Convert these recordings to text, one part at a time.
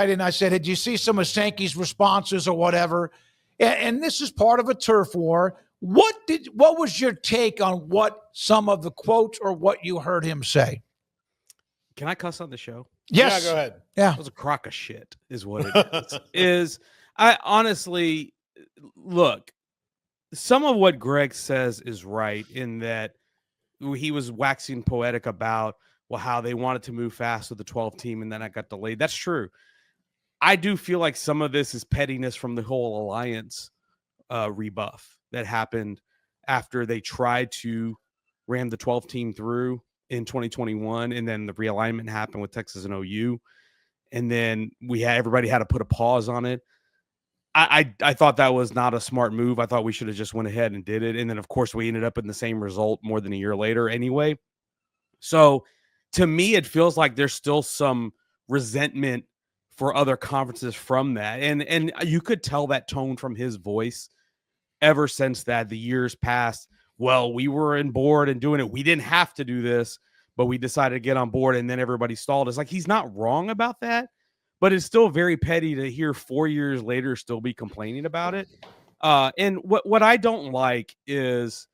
And I said, did you see some of Sankey's responses or whatever? And this is part of a turf war. What was your take on what some of the quotes or what you heard him say? Can I cuss on the show? Yes. Yeah, go ahead. Yeah. It was a crock of shit is what it is. I honestly, look, some of what Greg says is right in that he was waxing poetic about, well, how they wanted to move fast with the 12 team and then I got delayed. That's true. I do feel like some of this is pettiness from the whole alliance rebuff that happened after they tried to ram the 12 team through in 2021. And then the realignment happened with Texas and OU. And then everybody had to put a pause on it. I thought that was not a smart move. I thought we should have just went ahead and did it. And then, of course, we ended up in the same result more than a year later anyway. So to me, it feels like there's still some resentment for other conferences from that. And you could tell that tone from his voice ever since that the years passed. Well, we were on board and doing it. We didn't have to do this, but we decided to get on board and then everybody stalled. It's like he's not wrong about that. But it's still very petty to hear 4 years later still be complaining about it. And what I don't like is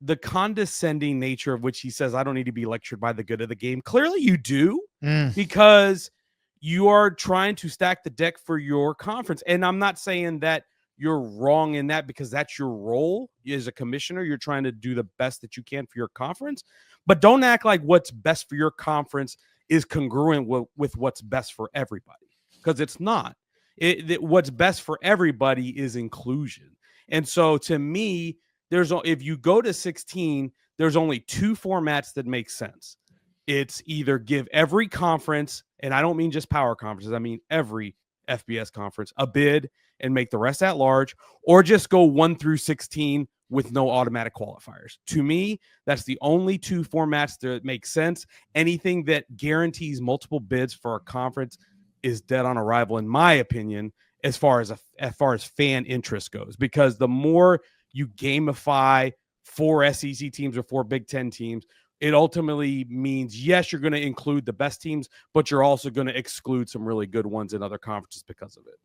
the condescending nature of which he says, I don't need to be lectured by the good of the game. Clearly you do, because you are trying to stack the deck for your conference. And I'm not saying that you're wrong in that because that's your role as a commissioner. You're trying to do the best that you can for your conference. But don't act like what's best for your conference is congruent with what's best for everybody, because it's not. What's best for everybody is inclusion. And so to me, if you go to 16, there's only two formats that make sense. It's either give every conference, and I don't mean just power conferences, I mean every FBS conference, a bid and make the rest at large, or just go 1 through 16 with no automatic qualifiers. To me, that's the only two formats that make sense. Anything that guarantees multiple bids for a conference is dead on arrival, in my opinion, as far as fan interest goes. Because the more you gamify 4 SEC teams or 4 Big Ten teams, it ultimately means, yes, you're going to include the best teams, but you're also going to exclude some really good ones in other conferences because of it.